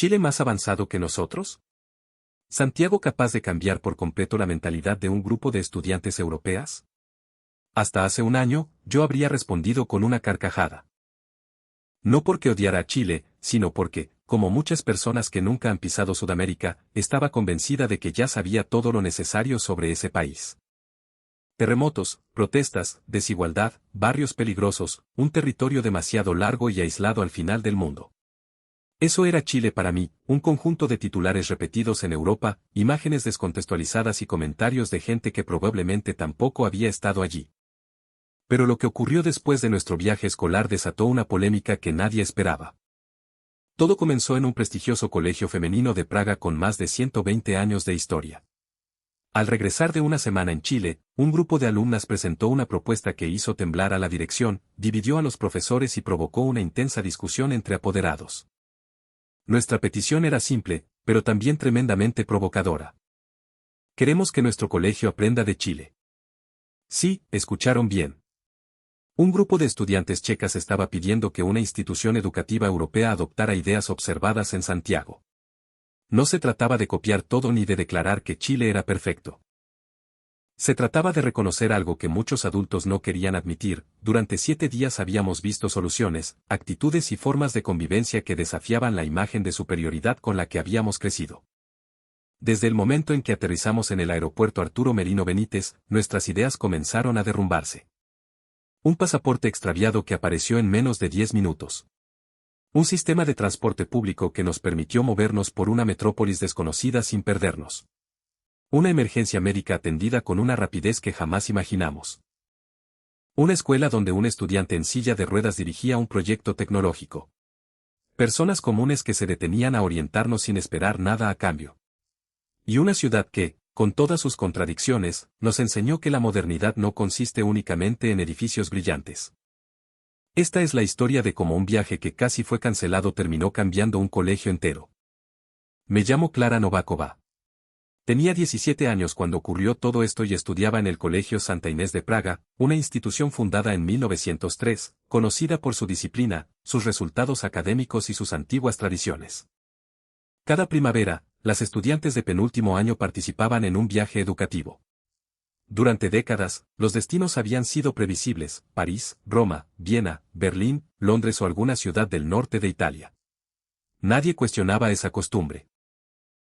¿Chile más avanzado que nosotros? ¿Santiago capaz de cambiar por completo la mentalidad de un grupo de estudiantes europeas? Hasta hace un año, yo habría respondido con una carcajada. No porque odiara a Chile, sino porque, como muchas personas que nunca han pisado Sudamérica, estaba convencida de que ya sabía todo lo necesario sobre ese país. Terremotos, protestas, desigualdad, barrios peligrosos, un territorio demasiado largo y aislado al final del mundo. Eso era Chile para mí, un conjunto de titulares repetidos en Europa, imágenes descontextualizadas y comentarios de gente que probablemente tampoco había estado allí. Pero lo que ocurrió después de nuestro viaje escolar desató una polémica que nadie esperaba. Todo comenzó en un prestigioso colegio femenino de Praga con más de 120 años de historia. Al regresar de una semana en Chile, un grupo de alumnas presentó una propuesta que hizo temblar a la dirección, dividió a los profesores y provocó una intensa discusión entre apoderados. Nuestra petición era simple, pero también tremendamente provocadora. Queremos que nuestro colegio aprenda de Chile. Sí, escucharon bien. Un grupo de estudiantes checas estaba pidiendo que una institución educativa europea adoptara ideas observadas en Santiago. No se trataba de copiar todo ni de declarar que Chile era perfecto. Se trataba de reconocer algo que muchos adultos no querían admitir: durante 7 días habíamos visto soluciones, actitudes y formas de convivencia que desafiaban la imagen de superioridad con la que habíamos crecido. Desde el momento en que aterrizamos en el aeropuerto Arturo Merino Benítez, nuestras ideas comenzaron a derrumbarse. Un pasaporte extraviado que apareció en menos de 10 minutos. Un sistema de transporte público que nos permitió movernos por una metrópolis desconocida sin perdernos. Una emergencia médica atendida con una rapidez que jamás imaginamos. Una escuela donde un estudiante en silla de ruedas dirigía un proyecto tecnológico. Personas comunes que se detenían a orientarnos sin esperar nada a cambio. Y una ciudad que, con todas sus contradicciones, nos enseñó que la modernidad no consiste únicamente en edificios brillantes. Esta es la historia de cómo un viaje que casi fue cancelado terminó cambiando un colegio entero. Me llamo Clara Nováková. Tenía 17 años cuando ocurrió todo esto y estudiaba en el Colegio Santa Inés de Praga, una institución fundada en 1903, conocida por su disciplina, sus resultados académicos y sus antiguas tradiciones. Cada primavera, las estudiantes de penúltimo año participaban en un viaje educativo. Durante décadas, los destinos habían sido previsibles: París, Roma, Viena, Berlín, Londres o alguna ciudad del norte de Italia. Nadie cuestionaba esa costumbre.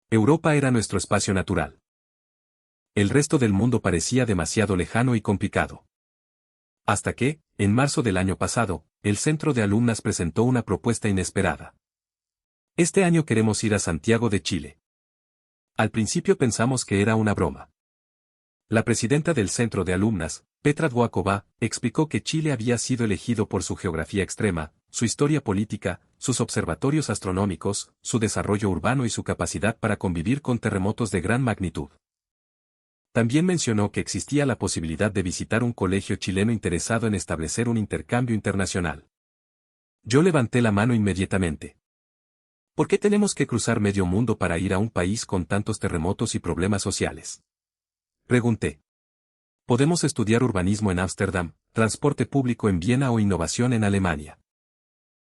Europa era nuestro espacio natural. El resto del mundo parecía demasiado lejano y complicado. Hasta que, en marzo del año pasado, el centro de alumnas presentó una propuesta inesperada. Este año queremos ir a Santiago de Chile. Al principio pensamos que era una broma. La presidenta del centro de alumnas, Petra Dvořáková, explicó que Chile había sido elegido por su geografía extrema, su historia política, sus observatorios astronómicos, su desarrollo urbano y su capacidad para convivir con terremotos de gran magnitud. También mencionó que existía la posibilidad de visitar un colegio chileno interesado en establecer un intercambio internacional. Yo levanté la mano inmediatamente. ¿Por qué tenemos que cruzar medio mundo para ir a un país con tantos terremotos y problemas sociales? Pregunté. Podemos estudiar urbanismo en Ámsterdam, transporte público en Viena o innovación en Alemania.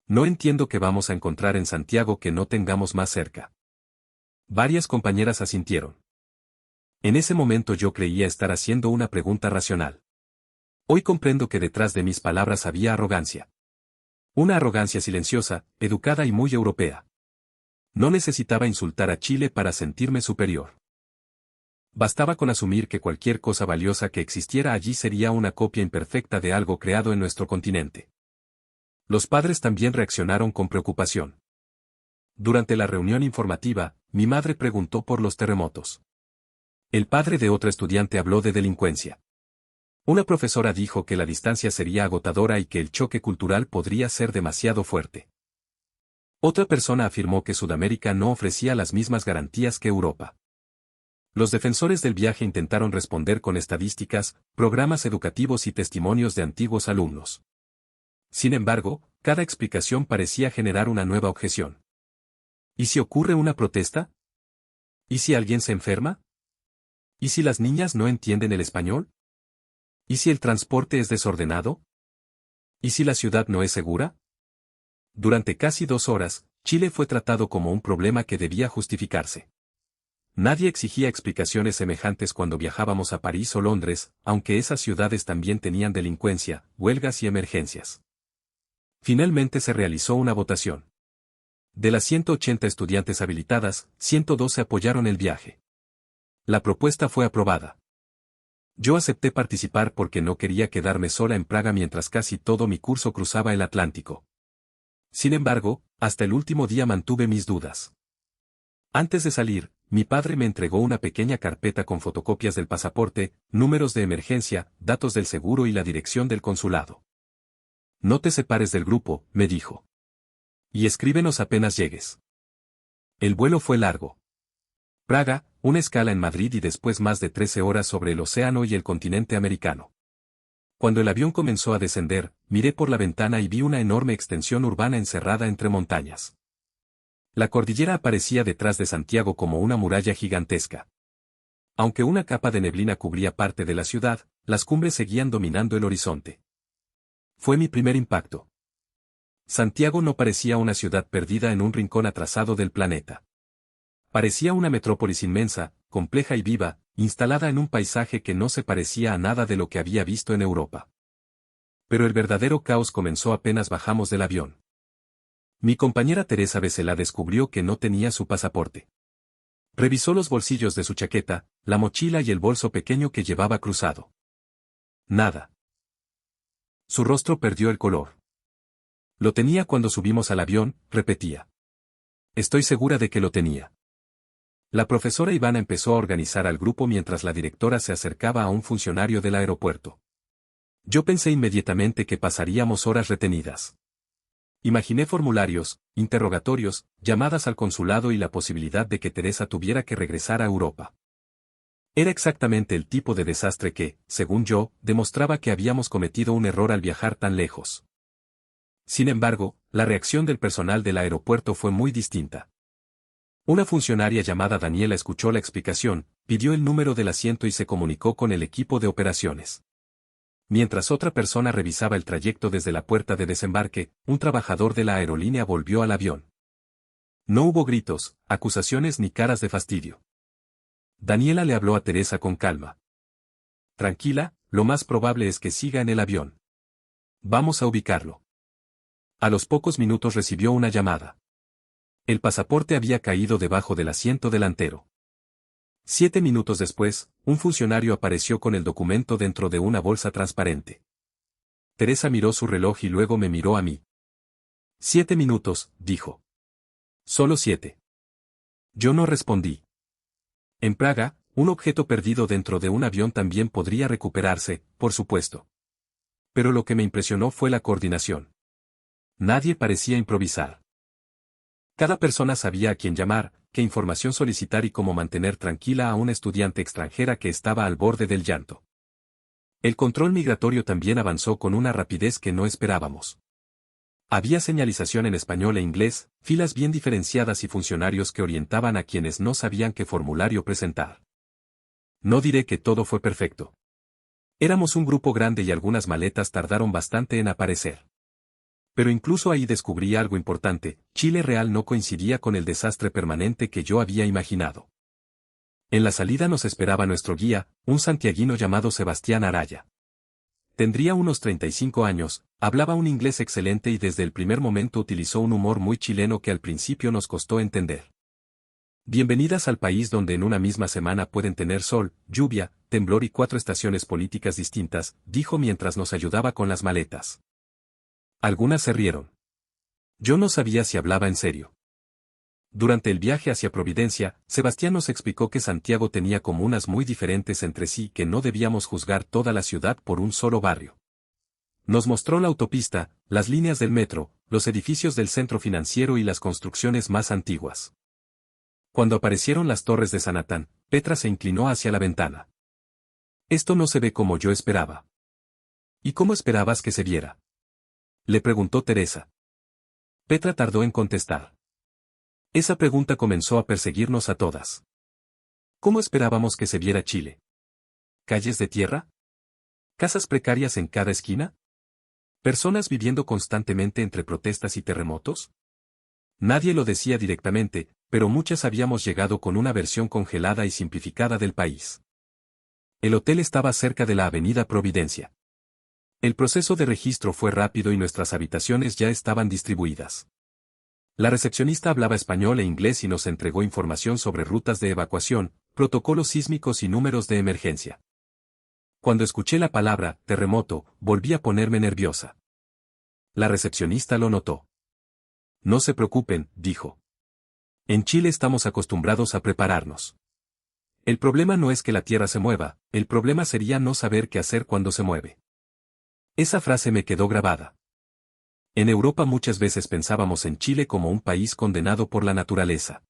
No entiendo qué vamos a encontrar en Santiago que no tengamos más cerca. Varias compañeras asintieron. En ese momento yo creía estar haciendo una pregunta racional. Hoy comprendo que detrás de mis palabras había arrogancia. Una arrogancia silenciosa, educada y muy europea. No necesitaba insultar a Chile para sentirme superior. Bastaba con asumir que cualquier cosa valiosa que existiera allí sería una copia imperfecta de algo creado en nuestro continente. Los padres también reaccionaron con preocupación. Durante la reunión informativa, mi madre preguntó por los terremotos. El padre de otra estudiante habló de delincuencia. Una profesora dijo que la distancia sería agotadora y que el choque cultural podría ser demasiado fuerte. Otra persona afirmó que Sudamérica no ofrecía las mismas garantías que Europa. Los defensores del viaje intentaron responder con estadísticas, programas educativos y testimonios de antiguos alumnos. Sin embargo, cada explicación parecía generar una nueva objeción. ¿Y si ocurre una protesta? ¿Y si alguien se enferma? ¿Y si las niñas no entienden el español? ¿Y si el transporte es desordenado? ¿Y si la ciudad no es segura? Durante casi 2 horas, Chile fue tratado como un problema que debía justificarse. Nadie exigía explicaciones semejantes cuando viajábamos a París o Londres, aunque esas ciudades también tenían delincuencia, huelgas y emergencias. Finalmente se realizó una votación. De las 180 estudiantes habilitadas, 112 apoyaron el viaje. La propuesta fue aprobada. Yo acepté participar porque no quería quedarme sola en Praga mientras casi todo mi curso cruzaba el Atlántico. Sin embargo, hasta el último día mantuve mis dudas. Antes de salir, mi padre me entregó una pequeña carpeta con fotocopias del pasaporte, números de emergencia, datos del seguro y la dirección del consulado. No te separes del grupo, me dijo. Y escríbenos apenas llegues. El vuelo fue largo. Praga, una escala en Madrid y después más de 13 horas sobre el océano y el continente americano. Cuando el avión comenzó a descender, miré por la ventana y vi una enorme extensión urbana encerrada entre montañas. La cordillera aparecía detrás de Santiago como una muralla gigantesca. Aunque una capa de neblina cubría parte de la ciudad, las cumbres seguían dominando el horizonte. Fue mi primer impacto. Santiago no parecía una ciudad perdida en un rincón atrasado del planeta. Parecía una metrópolis inmensa, compleja y viva, instalada en un paisaje que no se parecía a nada de lo que había visto en Europa. Pero el verdadero caos comenzó apenas bajamos del avión. Mi compañera Teresa Becela descubrió que no tenía su pasaporte. Revisó los bolsillos de su chaqueta, la mochila y el bolso pequeño que llevaba cruzado. Nada. Su rostro perdió el color. Lo tenía cuando subimos al avión, repetía. Estoy segura de que lo tenía. La profesora Ivana empezó a organizar al grupo mientras la directora se acercaba a un funcionario del aeropuerto. Yo pensé inmediatamente que pasaríamos horas retenidas. Imaginé formularios, interrogatorios, llamadas al consulado y la posibilidad de que Teresa tuviera que regresar a Europa. Era exactamente el tipo de desastre que, según yo, demostraba que habíamos cometido un error al viajar tan lejos. Sin embargo, la reacción del personal del aeropuerto fue muy distinta. Una funcionaria llamada Daniela escuchó la explicación, pidió el número del asiento y se comunicó con el equipo de operaciones. Mientras otra persona revisaba el trayecto desde la puerta de desembarque, un trabajador de la aerolínea volvió al avión. No hubo gritos, acusaciones ni caras de fastidio. Daniela le habló a Teresa con calma. Tranquila, lo más probable es que siga en el avión. Vamos a ubicarlo. A los pocos minutos recibió una llamada. El pasaporte había caído debajo del asiento delantero. 7 minutos después, un funcionario apareció con el documento dentro de una bolsa transparente. Teresa miró su reloj y luego me miró a mí. 7 minutos, dijo. Solo 7. Yo no respondí. En Praga, un objeto perdido dentro de un avión también podría recuperarse, por supuesto. Pero lo que me impresionó fue la coordinación. Nadie parecía improvisar. Cada persona sabía a quién llamar, qué información solicitar y cómo mantener tranquila a una estudiante extranjera que estaba al borde del llanto. El control migratorio también avanzó con una rapidez que no esperábamos. Había señalización en español e inglés, filas bien diferenciadas y funcionarios que orientaban a quienes no sabían qué formulario presentar. No diré que todo fue perfecto. Éramos un grupo grande y algunas maletas tardaron bastante en aparecer. Pero incluso ahí descubrí algo importante: Chile real no coincidía con el desastre permanente que yo había imaginado. En la salida nos esperaba nuestro guía, un santiaguino llamado Sebastián Araya. Tendría unos 35 años, hablaba un inglés excelente y desde el primer momento utilizó un humor muy chileno que al principio nos costó entender. Bienvenidas al país donde en una misma semana pueden tener sol, lluvia, temblor y 4 estaciones políticas distintas, dijo mientras nos ayudaba con las maletas. Algunas se rieron. Yo no sabía si hablaba en serio. Durante el viaje hacia Providencia, Sebastián nos explicó que Santiago tenía comunas muy diferentes entre sí y que no debíamos juzgar toda la ciudad por un solo barrio. Nos mostró la autopista, las líneas del metro, los edificios del centro financiero y las construcciones más antiguas. Cuando aparecieron las torres de Sanatán, Petra se inclinó hacia la ventana. Esto no se ve como yo esperaba. ¿Y cómo esperabas que se viera?, le preguntó Teresa. Petra tardó en contestar. Esa pregunta comenzó a perseguirnos a todas. ¿Cómo esperábamos que se viera Chile? ¿Calles de tierra? ¿Casas precarias en cada esquina? ¿Personas viviendo constantemente entre protestas y terremotos? Nadie lo decía directamente, pero muchas habíamos llegado con una versión congelada y simplificada del país. El hotel estaba cerca de la Avenida Providencia. El proceso de registro fue rápido y nuestras habitaciones ya estaban distribuidas. La recepcionista hablaba español e inglés y nos entregó información sobre rutas de evacuación, protocolos sísmicos y números de emergencia. Cuando escuché la palabra terremoto, volví a ponerme nerviosa. La recepcionista lo notó. No se preocupen, dijo. En Chile estamos acostumbrados a prepararnos. El problema no es que la tierra se mueva, el problema sería no saber qué hacer cuando se mueve. Esa frase me quedó grabada. En Europa muchas veces pensábamos en Chile como un país condenado por la naturaleza.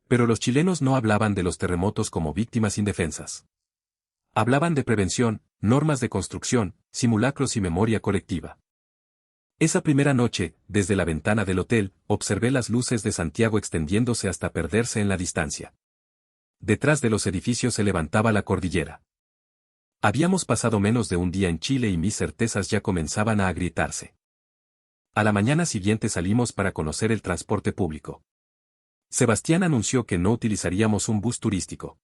Pero los chilenos no hablaban de los terremotos como víctimas indefensas. Hablaban de prevención, normas de construcción, simulacros y memoria colectiva. Esa primera noche, desde la ventana del hotel, observé las luces de Santiago extendiéndose hasta perderse en la distancia. Detrás de los edificios se levantaba la cordillera. Habíamos pasado menos de un día en Chile y mis certezas ya comenzaban a agrietarse. A la mañana siguiente salimos para conocer el transporte público. Sebastián anunció que no utilizaríamos un bus turístico.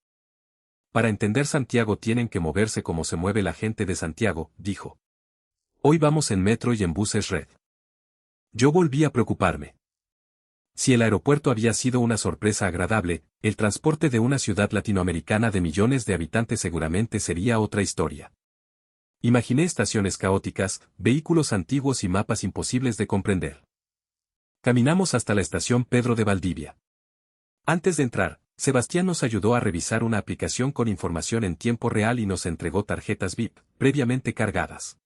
Para entender Santiago tienen que moverse como se mueve la gente de Santiago, dijo. Hoy vamos en metro y en buses red. Yo volví a preocuparme. Si el aeropuerto había sido una sorpresa agradable, el transporte de una ciudad latinoamericana de millones de habitantes seguramente sería otra historia. Imaginé estaciones caóticas, vehículos antiguos y mapas imposibles de comprender. Caminamos hasta la estación Pedro de Valdivia. Antes de entrar, Sebastián nos ayudó a revisar una aplicación con información en tiempo real y nos entregó tarjetas VIP, previamente cargadas.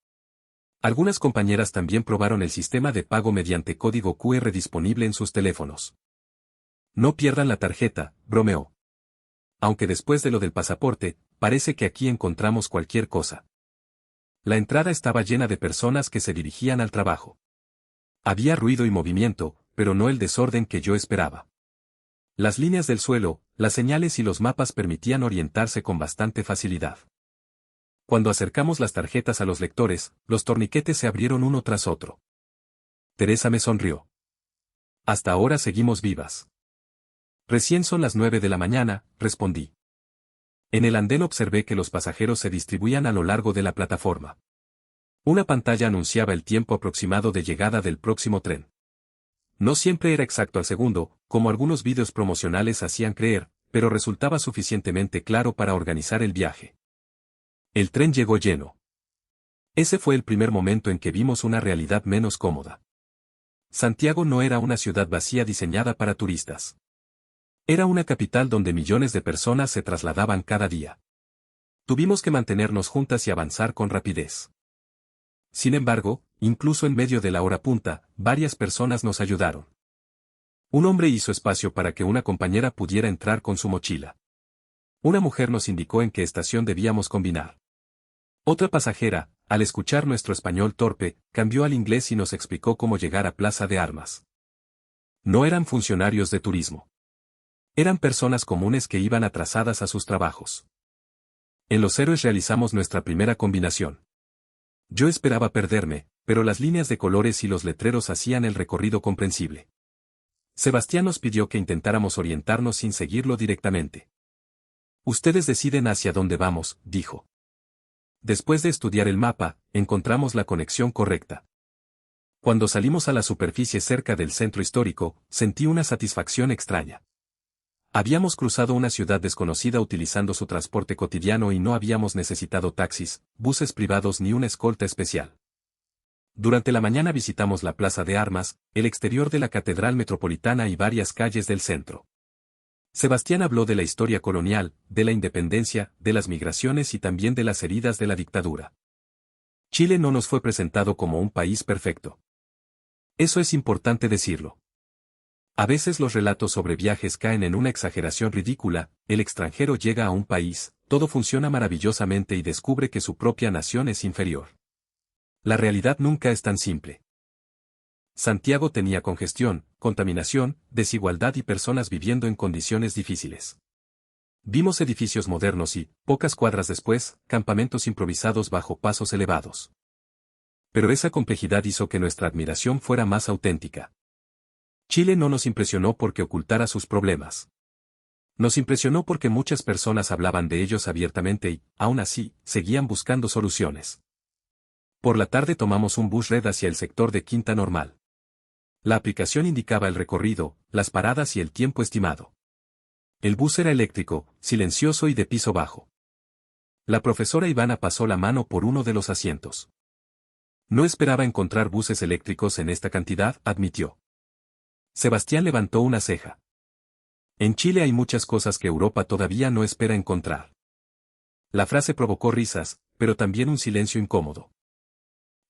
Algunas compañeras también probaron el sistema de pago mediante código QR disponible en sus teléfonos. No pierdan la tarjeta, bromeó. Aunque después de lo del pasaporte, parece que aquí encontramos cualquier cosa. La entrada estaba llena de personas que se dirigían al trabajo. Había ruido y movimiento, pero no el desorden que yo esperaba. Las líneas del suelo, las señales y los mapas permitían orientarse con bastante facilidad. Cuando acercamos las tarjetas a los lectores, los torniquetes se abrieron uno tras otro. Teresa me sonrió. Hasta ahora seguimos vivas. Recién son las 9 de la mañana, respondí. En el andén observé que los pasajeros se distribuían a lo largo de la plataforma. Una pantalla anunciaba el tiempo aproximado de llegada del próximo tren. No siempre era exacto al segundo, como algunos vídeos promocionales hacían creer, pero resultaba suficientemente claro para organizar el viaje. El tren llegó lleno. Ese fue el primer momento en que vimos una realidad menos cómoda. Santiago no era una ciudad vacía diseñada para turistas. Era una capital donde millones de personas se trasladaban cada día. Tuvimos que mantenernos juntas y avanzar con rapidez. Sin embargo, incluso en medio de la hora punta, varias personas nos ayudaron. Un hombre hizo espacio para que una compañera pudiera entrar con su mochila. Una mujer nos indicó en qué estación debíamos combinar. Otra pasajera, al escuchar nuestro español torpe, cambió al inglés y nos explicó cómo llegar a Plaza de Armas. No eran funcionarios de turismo. Eran personas comunes que iban atrasadas a sus trabajos. En Los Héroes realizamos nuestra primera combinación. Yo esperaba perderme, pero las líneas de colores y los letreros hacían el recorrido comprensible. Sebastián nos pidió que intentáramos orientarnos sin seguirlo directamente. Ustedes deciden hacia dónde vamos, dijo. Después de estudiar el mapa, encontramos la conexión correcta. Cuando salimos a la superficie cerca del centro histórico, sentí una satisfacción extraña. Habíamos cruzado una ciudad desconocida utilizando su transporte cotidiano y no habíamos necesitado taxis, buses privados ni una escolta especial. Durante la mañana visitamos la Plaza de Armas, el exterior de la Catedral Metropolitana y varias calles del centro. Sebastián habló de la historia colonial, de la independencia, de las migraciones y también de las heridas de la dictadura. Chile no nos fue presentado como un país perfecto. Eso es importante decirlo. A veces los relatos sobre viajes caen en una exageración ridícula, el extranjero llega a un país, todo funciona maravillosamente y descubre que su propia nación es inferior. La realidad nunca es tan simple. Santiago tenía congestión, contaminación, desigualdad y personas viviendo en condiciones difíciles. Vimos edificios modernos y, pocas cuadras después, campamentos improvisados bajo pasos elevados. Pero esa complejidad hizo que nuestra admiración fuera más auténtica. Chile no nos impresionó porque ocultara sus problemas. Nos impresionó porque muchas personas hablaban de ellos abiertamente y, aún así, seguían buscando soluciones. Por la tarde tomamos un bus red hacia el sector de Quinta Normal. La aplicación indicaba el recorrido, las paradas y el tiempo estimado. El bus era eléctrico, silencioso y de piso bajo. La profesora Ivana pasó la mano por uno de los asientos. No esperaba encontrar buses eléctricos en esta cantidad, admitió. Sebastián levantó una ceja. En Chile hay muchas cosas que Europa todavía no espera encontrar. La frase provocó risas, pero también un silencio incómodo.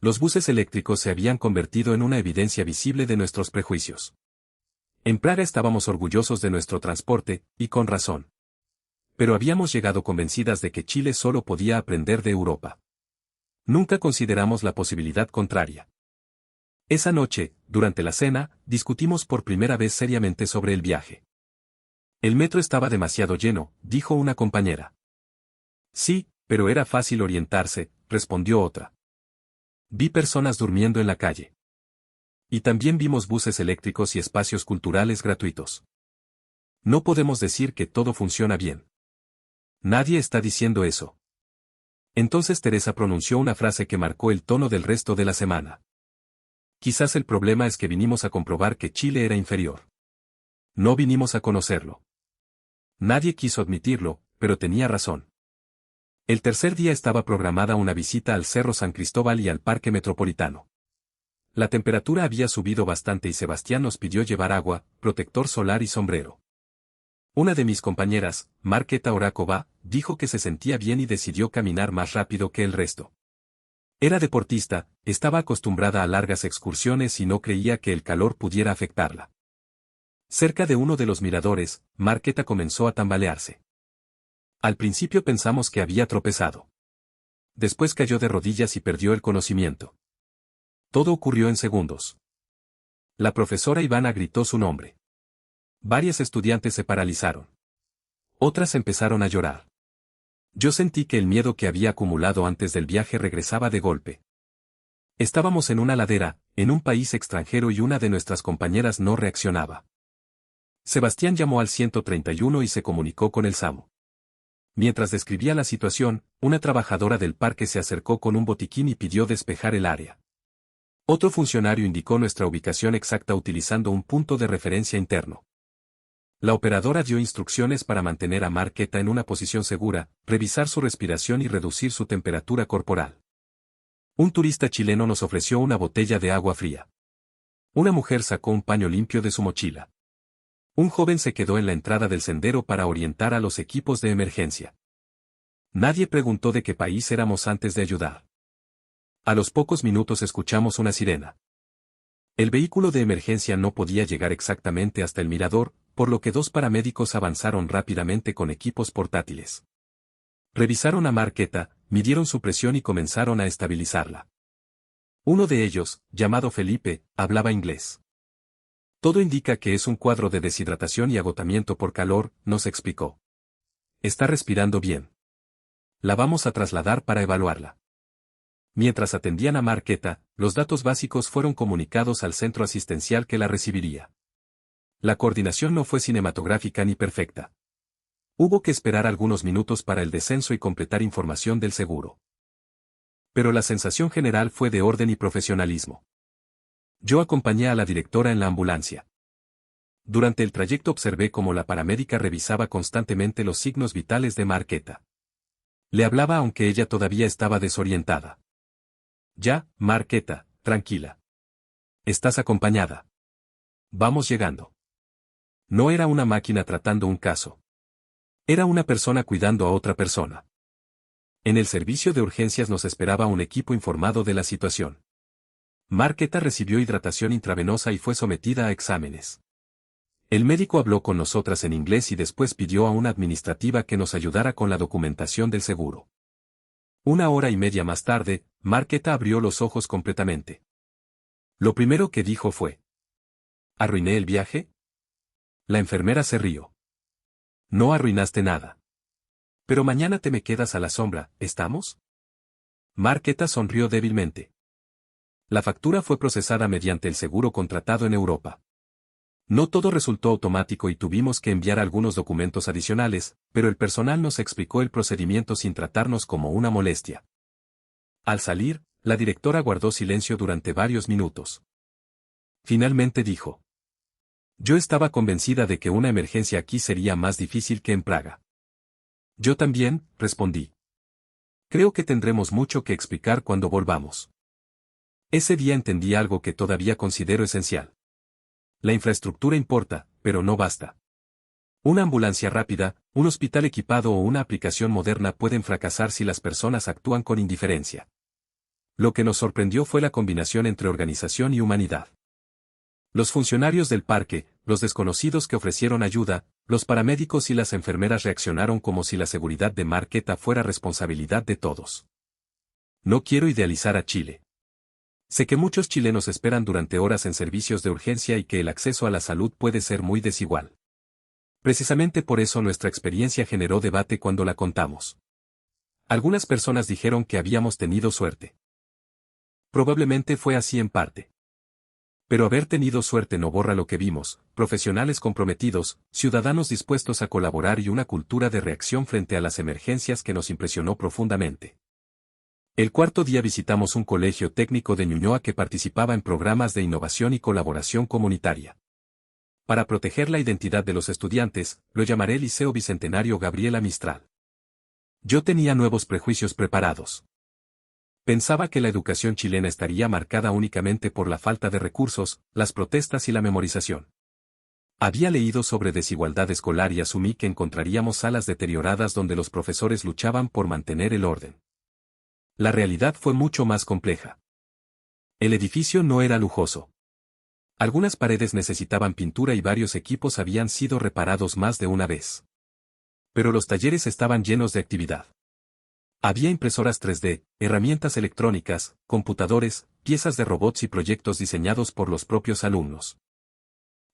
Los buses eléctricos se habían convertido en una evidencia visible de nuestros prejuicios. En Praga estábamos orgullosos de nuestro transporte, y con razón. Pero habíamos llegado convencidas de que Chile solo podía aprender de Europa. Nunca consideramos la posibilidad contraria. Esa noche, durante la cena, discutimos por primera vez seriamente sobre el viaje. El metro estaba demasiado lleno, dijo una compañera. Sí, pero era fácil orientarse, respondió otra. Vi personas durmiendo en la calle. Y también vimos buses eléctricos y espacios culturales gratuitos. No podemos decir que todo funciona bien. Nadie está diciendo eso. Entonces Teresa pronunció una frase que marcó el tono del resto de la semana. Quizás el problema es que vinimos a comprobar que Chile era inferior. No vinimos a conocerlo. Nadie quiso admitirlo, pero tenía razón. El tercer día estaba programada una visita al Cerro San Cristóbal y al Parque Metropolitano. La temperatura había subido bastante y Sebastián nos pidió llevar agua, protector solar y sombrero. Una de mis compañeras, Marketa Orakova, dijo que se sentía bien y decidió caminar más rápido que el resto. Era deportista, estaba acostumbrada a largas excursiones y no creía que el calor pudiera afectarla. Cerca de uno de los miradores, Marketa comenzó a tambalearse. Al principio pensamos que había tropezado. Después cayó de rodillas y perdió el conocimiento. Todo ocurrió en segundos. La profesora Ivana gritó su nombre. Varias estudiantes se paralizaron. Otras empezaron a llorar. Yo sentí que el miedo que había acumulado antes del viaje regresaba de golpe. Estábamos en una ladera, en un país extranjero y una de nuestras compañeras no reaccionaba. Sebastián llamó al 131 y se comunicó con el SAMU. Mientras describía la situación, una trabajadora del parque se acercó con un botiquín y pidió despejar el área. Otro funcionario indicó nuestra ubicación exacta utilizando un punto de referencia interno. La operadora dio instrucciones para mantener a Marketa en una posición segura, revisar su respiración y reducir su temperatura corporal. Un turista chileno nos ofreció una botella de agua fría. Una mujer sacó un paño limpio de su mochila. Un joven se quedó en la entrada del sendero para orientar a los equipos de emergencia. Nadie preguntó de qué país éramos antes de ayudar. A los pocos minutos escuchamos una sirena. El vehículo de emergencia no podía llegar exactamente hasta el mirador, por lo que dos paramédicos avanzaron rápidamente con equipos portátiles. Revisaron a Marketa, midieron su presión y comenzaron a estabilizarla. Uno de ellos, llamado Felipe, hablaba inglés. Todo indica que es un cuadro de deshidratación y agotamiento por calor, nos explicó. Está respirando bien. La vamos a trasladar para evaluarla. Mientras atendían a Marketa, los datos básicos fueron comunicados al centro asistencial que la recibiría. La coordinación no fue cinematográfica ni perfecta. Hubo que esperar algunos minutos para el descenso y completar información del seguro. Pero la sensación general fue de orden y profesionalismo. Yo acompañé a la directora en la ambulancia. Durante el trayecto observé cómo la paramédica revisaba constantemente los signos vitales de Marketa. Le hablaba aunque ella todavía estaba desorientada. Ya, Marketa, tranquila. Estás acompañada. Vamos llegando. No era una máquina tratando un caso. Era una persona cuidando a otra persona. En el servicio de urgencias nos esperaba un equipo informado de la situación. Marketa recibió hidratación intravenosa y fue sometida a exámenes. El médico habló con nosotras en inglés y después pidió a una administrativa que nos ayudara con la documentación del seguro. 1 hora y media más tarde, Marketa abrió los ojos completamente. Lo primero que dijo fue: ¿arruiné el viaje? La enfermera se rió. No arruinaste nada. Pero mañana te me quedas a la sombra, ¿estamos? Marketa sonrió débilmente. La factura fue procesada mediante el seguro contratado en Europa. No todo resultó automático y tuvimos que enviar algunos documentos adicionales, pero el personal nos explicó el procedimiento sin tratarnos como una molestia. Al salir, la directora guardó silencio durante varios minutos. Finalmente dijo: yo estaba convencida de que una emergencia aquí sería más difícil que en Praga. Yo también, respondí. Creo que tendremos mucho que explicar cuando volvamos. Ese día entendí algo que todavía considero esencial. La infraestructura importa, pero no basta. Una ambulancia rápida, un hospital equipado o una aplicación moderna pueden fracasar si las personas actúan con indiferencia. Lo que nos sorprendió fue la combinación entre organización y humanidad. Los funcionarios del parque, los desconocidos que ofrecieron ayuda, los paramédicos y las enfermeras reaccionaron como si la seguridad de Marqueta fuera responsabilidad de todos. No quiero idealizar a Chile. Sé que muchos chilenos esperan durante horas en servicios de urgencia y que el acceso a la salud puede ser muy desigual. Precisamente por eso nuestra experiencia generó debate cuando la contamos. Algunas personas dijeron que habíamos tenido suerte. Probablemente fue así en parte. Pero haber tenido suerte no borra lo que vimos: profesionales comprometidos, ciudadanos dispuestos a colaborar y una cultura de reacción frente a las emergencias que nos impresionó profundamente. El cuarto día visitamos un colegio técnico de Ñuñoa que participaba en programas de innovación y colaboración comunitaria. Para proteger la identidad de los estudiantes, lo llamaré Liceo Bicentenario Gabriela Mistral. Yo tenía nuevos prejuicios preparados. Pensaba que la educación chilena estaría marcada únicamente por la falta de recursos, las protestas y la memorización. Había leído sobre desigualdad escolar y asumí que encontraríamos salas deterioradas donde los profesores luchaban por mantener el orden. La realidad fue mucho más compleja. El edificio no era lujoso. Algunas paredes necesitaban pintura y varios equipos habían sido reparados más de una vez. Pero los talleres estaban llenos de actividad. Había impresoras 3D, herramientas electrónicas, computadores, piezas de robots y proyectos diseñados por los propios alumnos.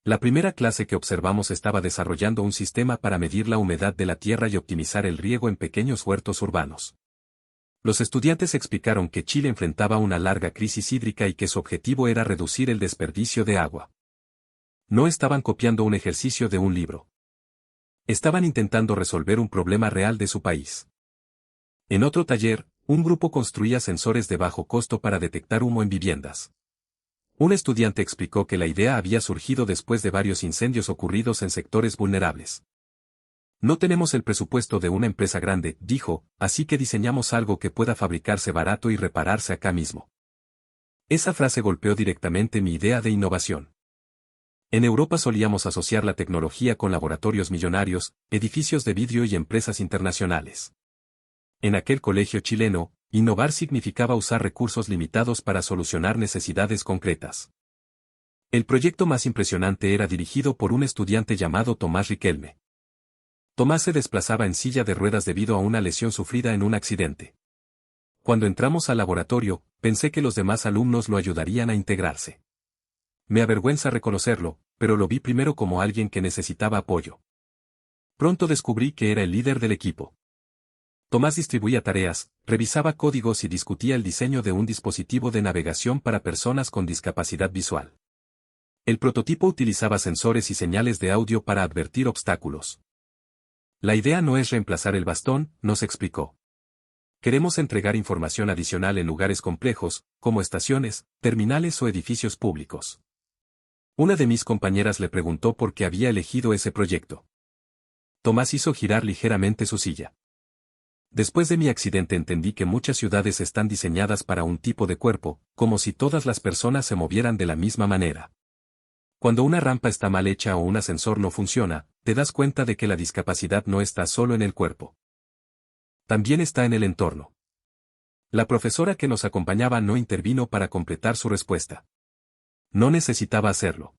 La primera clase que observamos estaba desarrollando un sistema para medir la humedad de la tierra y optimizar el riego en pequeños huertos urbanos. Los estudiantes explicaron que Chile enfrentaba una larga crisis hídrica y que su objetivo era reducir el desperdicio de agua. No estaban copiando un ejercicio de un libro. Estaban intentando resolver un problema real de su país. En otro taller, un grupo construía sensores de bajo costo para detectar humo en viviendas. Un estudiante explicó que la idea había surgido después de varios incendios ocurridos en sectores vulnerables. No tenemos el presupuesto de una empresa grande, dijo, así que diseñamos algo que pueda fabricarse barato y repararse acá mismo. Esa frase golpeó directamente mi idea de innovación. En Europa solíamos asociar la tecnología con laboratorios millonarios, edificios de vidrio y empresas internacionales. En aquel colegio chileno, innovar significaba usar recursos limitados para solucionar necesidades concretas. El proyecto más impresionante era dirigido por un estudiante llamado Tomás Riquelme. Tomás se desplazaba en silla de ruedas debido a una lesión sufrida en un accidente. Cuando entramos al laboratorio, pensé que los demás alumnos lo ayudarían a integrarse. Me avergüenza reconocerlo, pero lo vi primero como alguien que necesitaba apoyo. Pronto descubrí que era el líder del equipo. Tomás distribuía tareas, revisaba códigos y discutía el diseño de un dispositivo de navegación para personas con discapacidad visual. El prototipo utilizaba sensores y señales de audio para advertir obstáculos. La idea no es reemplazar el bastón, nos explicó. Queremos entregar información adicional en lugares complejos, como estaciones, terminales o edificios públicos. Una de mis compañeras le preguntó por qué había elegido ese proyecto. Tomás hizo girar ligeramente su silla. Después de mi accidente entendí que muchas ciudades están diseñadas para un tipo de cuerpo, como si todas las personas se movieran de la misma manera. Cuando una rampa está mal hecha o un ascensor no funciona, te das cuenta de que la discapacidad no está solo en el cuerpo. También está en el entorno. La profesora que nos acompañaba no intervino para completar su respuesta. No necesitaba hacerlo.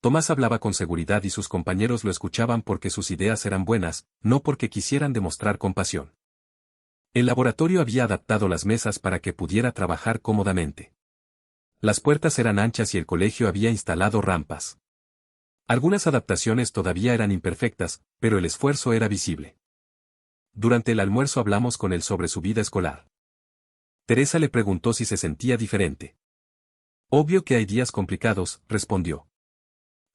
Tomás hablaba con seguridad y sus compañeros lo escuchaban porque sus ideas eran buenas, no porque quisieran demostrar compasión. El laboratorio había adaptado las mesas para que pudiera trabajar cómodamente. Las puertas eran anchas y el colegio había instalado rampas. Algunas adaptaciones todavía eran imperfectas, pero el esfuerzo era visible. Durante el almuerzo hablamos con él sobre su vida escolar. Teresa le preguntó si se sentía diferente. Obvio que hay días complicados, respondió.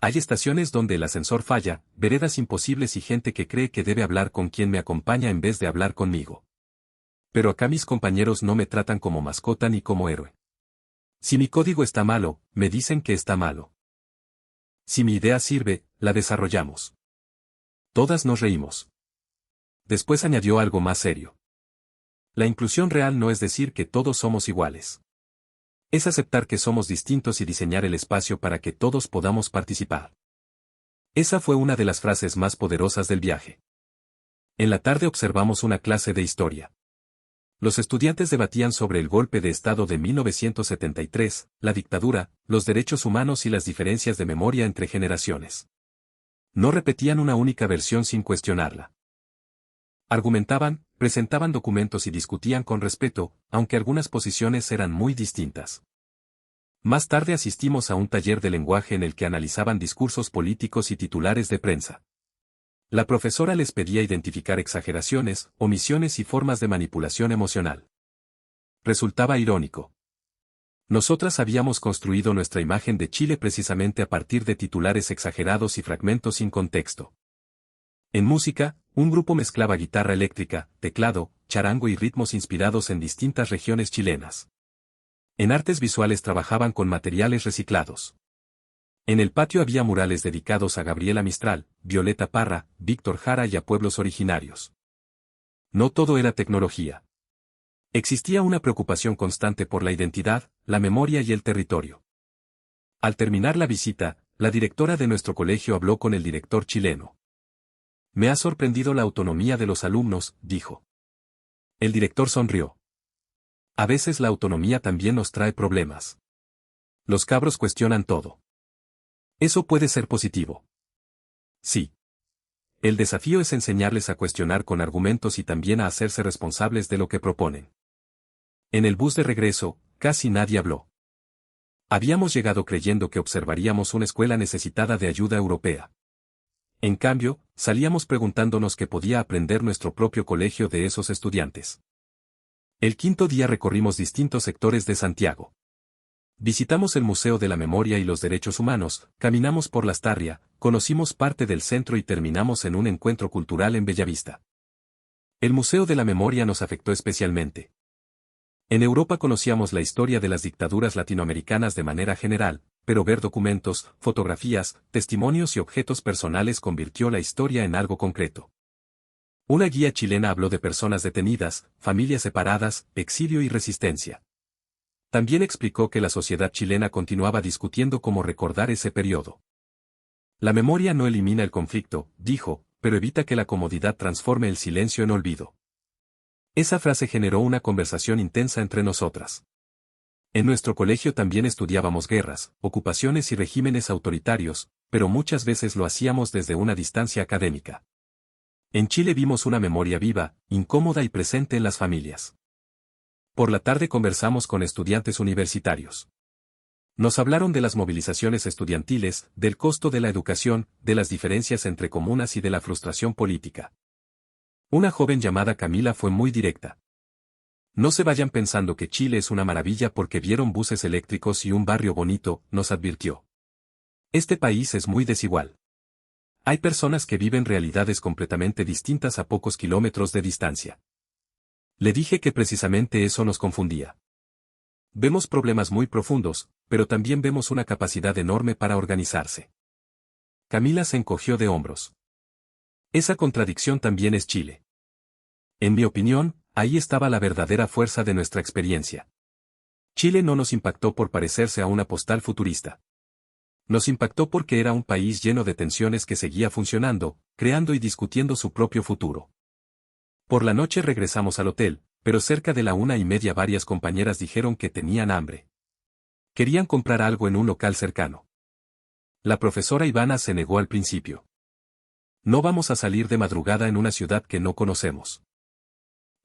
Hay estaciones donde el ascensor falla, veredas imposibles y gente que cree que debe hablar con quien me acompaña en vez de hablar conmigo. Pero acá mis compañeros no me tratan como mascota ni como héroe. Si mi código está malo, me dicen que está malo. Si mi idea sirve, la desarrollamos. Todas nos reímos. Después añadió algo más serio. La inclusión real no es decir que todos somos iguales. Es aceptar que somos distintos y diseñar el espacio para que todos podamos participar. Esa fue una de las frases más poderosas del viaje. En la tarde observamos una clase de historia. Los estudiantes debatían sobre el golpe de Estado de 1973, la dictadura, los derechos humanos y las diferencias de memoria entre generaciones. No repetían una única versión sin cuestionarla. Argumentaban, presentaban documentos y discutían con respeto, aunque algunas posiciones eran muy distintas. Más tarde asistimos a un taller de lenguaje en el que analizaban discursos políticos y titulares de prensa. La profesora les pedía identificar exageraciones, omisiones y formas de manipulación emocional. Resultaba irónico. Nosotras habíamos construido nuestra imagen de Chile precisamente a partir de titulares exagerados y fragmentos sin contexto. En música, un grupo mezclaba guitarra eléctrica, teclado, charango y ritmos inspirados en distintas regiones chilenas. En artes visuales trabajaban con materiales reciclados. En el patio había murales dedicados a Gabriela Mistral, Violeta Parra, Víctor Jara y a pueblos originarios. No todo era tecnología. Existía una preocupación constante por la identidad, la memoria y el territorio. Al terminar la visita, la directora de nuestro colegio habló con el director chileno. Me ha sorprendido la autonomía de los alumnos, dijo. El director sonrió. A veces la autonomía también nos trae problemas. Los cabros cuestionan todo. Eso puede ser positivo. Sí. El desafío es enseñarles a cuestionar con argumentos y también a hacerse responsables de lo que proponen. En el bus de regreso, casi nadie habló. Habíamos llegado creyendo que observaríamos una escuela necesitada de ayuda europea. En cambio, salíamos preguntándonos qué podía aprender nuestro propio colegio de esos estudiantes. El quinto día recorrimos distintos sectores de Santiago. Visitamos el Museo de la Memoria y los Derechos Humanos, caminamos por Lastarria, conocimos parte del centro y terminamos en un encuentro cultural en Bellavista. El Museo de la Memoria nos afectó especialmente. En Europa conocíamos la historia de las dictaduras latinoamericanas de manera general, pero ver documentos, fotografías, testimonios y objetos personales convirtió la historia en algo concreto. Una guía chilena habló de personas detenidas, familias separadas, exilio y resistencia. También explicó que la sociedad chilena continuaba discutiendo cómo recordar ese periodo. La memoria no elimina el conflicto, dijo, pero evita que la comodidad transforme el silencio en olvido. Esa frase generó una conversación intensa entre nosotras. En nuestro colegio también estudiábamos guerras, ocupaciones y regímenes autoritarios, pero muchas veces lo hacíamos desde una distancia académica. En Chile vimos una memoria viva, incómoda y presente en las familias. Por la tarde conversamos con estudiantes universitarios. Nos hablaron de las movilizaciones estudiantiles, del costo de la educación, de las diferencias entre comunas y de la frustración política. Una joven llamada Camila fue muy directa. No se vayan pensando que Chile es una maravilla porque vieron buses eléctricos y un barrio bonito, nos advirtió. Este país es muy desigual. Hay personas que viven realidades completamente distintas a pocos kilómetros de distancia. Le dije que precisamente eso nos confundía. Vemos problemas muy profundos, pero también vemos una capacidad enorme para organizarse. Camila se encogió de hombros. Esa contradicción también es Chile. En mi opinión, ahí estaba la verdadera fuerza de nuestra experiencia. Chile no nos impactó por parecerse a una postal futurista. Nos impactó porque era un país lleno de tensiones que seguía funcionando, creando y discutiendo su propio futuro. Por la noche regresamos al hotel, pero cerca de la 1:30 varias compañeras dijeron que tenían hambre. Querían comprar algo en un local cercano. La profesora Ivana se negó al principio. No vamos a salir de madrugada en una ciudad que no conocemos.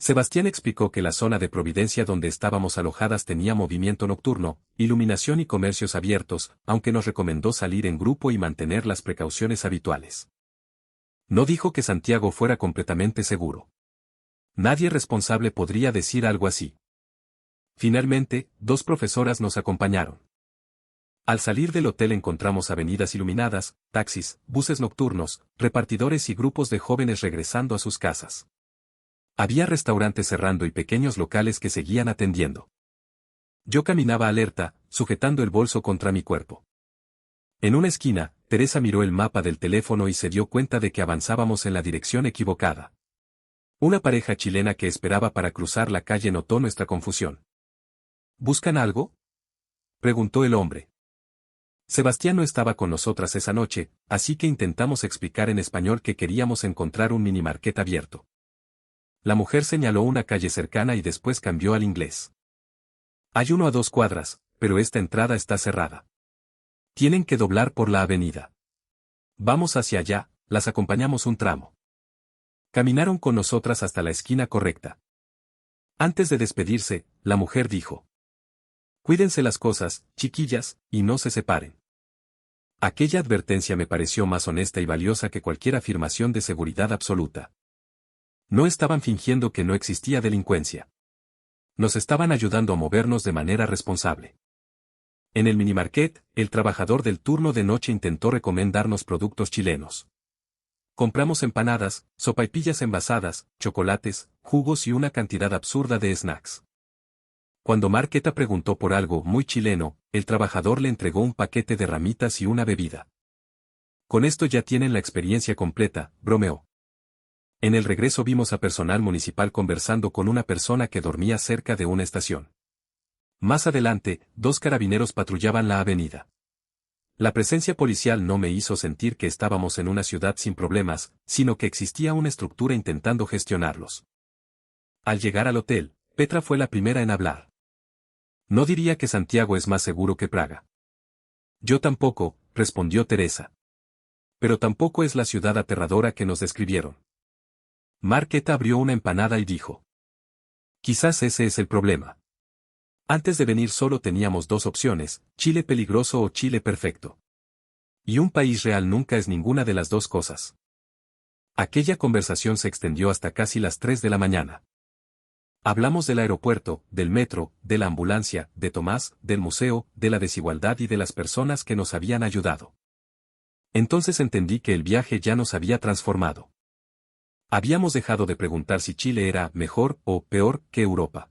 Sebastián explicó que la zona de Providencia donde estábamos alojadas tenía movimiento nocturno, iluminación y comercios abiertos, aunque nos recomendó salir en grupo y mantener las precauciones habituales. No dijo que Santiago fuera completamente seguro. Nadie responsable podría decir algo así. Finalmente, 2 profesoras nos acompañaron. Al salir del hotel encontramos avenidas iluminadas, taxis, buses nocturnos, repartidores y grupos de jóvenes regresando a sus casas. Había restaurantes cerrando y pequeños locales que seguían atendiendo. Yo caminaba alerta, sujetando el bolso contra mi cuerpo. En una esquina, Teresa miró el mapa del teléfono y se dio cuenta de que avanzábamos en la dirección equivocada. Una pareja chilena que esperaba para cruzar la calle notó nuestra confusión. ¿Buscan algo?, preguntó el hombre. Sebastián no estaba con nosotras esa noche, así que intentamos explicar en español que queríamos encontrar un minimarket abierto. La mujer señaló una calle cercana y después cambió al inglés. Hay uno a 2 cuadras, pero esta entrada está cerrada. Tienen que doblar por la avenida. Vamos hacia allá, las acompañamos un tramo. Caminaron con nosotras hasta la esquina correcta. Antes de despedirse, la mujer dijo: Cuídense las cosas, chiquillas, y no se separen. Aquella advertencia me pareció más honesta y valiosa que cualquier afirmación de seguridad absoluta. No estaban fingiendo que no existía delincuencia. Nos estaban ayudando a movernos de manera responsable. En el minimarket, el trabajador del turno de noche intentó recomendarnos productos chilenos. Compramos empanadas, sopaipillas envasadas, chocolates, jugos y una cantidad absurda de snacks. Cuando Marqueta preguntó por algo muy chileno, el trabajador le entregó un paquete de ramitas y una bebida. Con esto ya tienen la experiencia completa, bromeó. En el regreso vimos a personal municipal conversando con una persona que dormía cerca de una estación. Más adelante, 2 carabineros patrullaban la avenida. La presencia policial no me hizo sentir que estábamos en una ciudad sin problemas, sino que existía una estructura intentando gestionarlos. Al llegar al hotel, Petra fue la primera en hablar. No diría que Santiago es más seguro que Praga. Yo tampoco, respondió Teresa. Pero tampoco es la ciudad aterradora que nos describieron. Marqueta abrió una empanada y dijo: Quizás ese es el problema. Antes de venir solo teníamos 2 opciones, Chile peligroso o Chile perfecto. Y un país real nunca es ninguna de las 2 cosas. Aquella conversación se extendió hasta casi las 3 de la mañana. Hablamos del aeropuerto, del metro, de la ambulancia, de Tomás, del museo, de la desigualdad y de las personas que nos habían ayudado. Entonces entendí que el viaje ya nos había transformado. Habíamos dejado de preguntar si Chile era mejor o peor que Europa.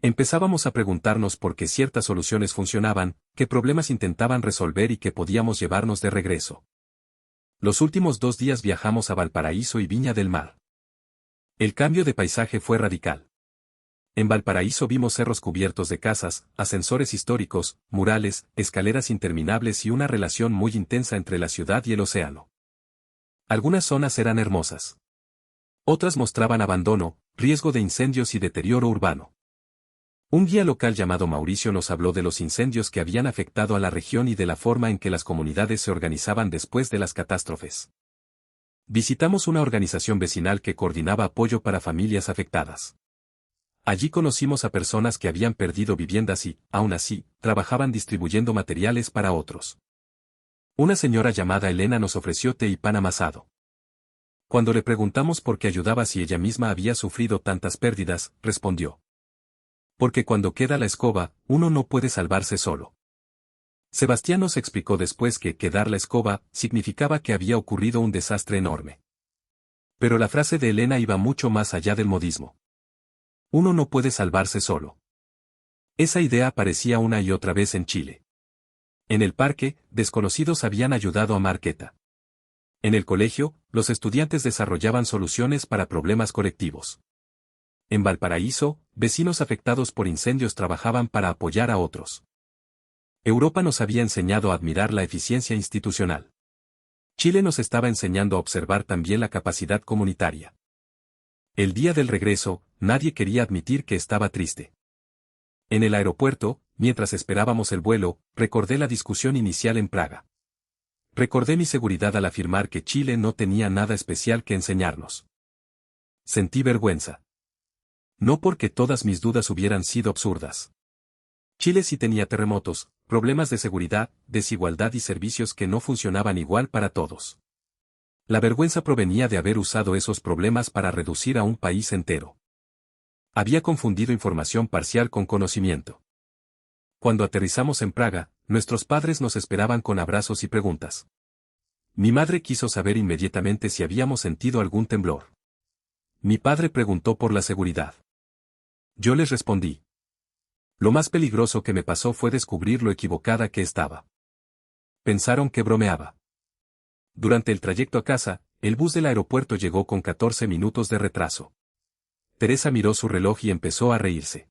Empezábamos a preguntarnos por qué ciertas soluciones funcionaban, qué problemas intentaban resolver y qué podíamos llevarnos de regreso. Los últimos 2 días viajamos a Valparaíso y Viña del Mar. El cambio de paisaje fue radical. En Valparaíso vimos cerros cubiertos de casas, ascensores históricos, murales, escaleras interminables y una relación muy intensa entre la ciudad y el océano. Algunas zonas eran hermosas. Otras mostraban abandono, riesgo de incendios y deterioro urbano. Un guía local llamado Mauricio nos habló de los incendios que habían afectado a la región y de la forma en que las comunidades se organizaban después de las catástrofes. Visitamos una organización vecinal que coordinaba apoyo para familias afectadas. Allí conocimos a personas que habían perdido viviendas y, aún así, trabajaban distribuyendo materiales para otros. Una señora llamada Elena nos ofreció té y pan amasado. Cuando le preguntamos por qué ayudaba si ella misma había sufrido tantas pérdidas, respondió: Porque cuando queda la escoba, uno no puede salvarse solo. Sebastián nos explicó después que quedar la escoba significaba que había ocurrido un desastre enorme. Pero la frase de Elena iba mucho más allá del modismo. Uno no puede salvarse solo. Esa idea aparecía una y otra vez en Chile. En el parque, desconocidos habían ayudado a Marqueta. En el colegio, los estudiantes desarrollaban soluciones para problemas colectivos. En Valparaíso, vecinos afectados por incendios trabajaban para apoyar a otros. Europa nos había enseñado a admirar la eficiencia institucional. Chile nos estaba enseñando a observar también la capacidad comunitaria. El día del regreso, nadie quería admitir que estaba triste. En el aeropuerto, mientras esperábamos el vuelo, recordé la discusión inicial en Praga. Recordé mi seguridad al afirmar que Chile no tenía nada especial que enseñarnos. Sentí vergüenza. No porque todas mis dudas hubieran sido absurdas. Chile sí tenía terremotos, problemas de seguridad, desigualdad y servicios que no funcionaban igual para todos. La vergüenza provenía de haber usado esos problemas para reducir a un país entero. Había confundido información parcial con conocimiento. Cuando aterrizamos en Praga, nuestros padres nos esperaban con abrazos y preguntas. Mi madre quiso saber inmediatamente si habíamos sentido algún temblor. Mi padre preguntó por la seguridad. Yo les respondí. Lo más peligroso que me pasó fue descubrir lo equivocada que estaba. Pensaron que bromeaba. Durante el trayecto a casa, el bus del aeropuerto llegó con 14 minutos de retraso. Teresa miró su reloj y empezó a reírse.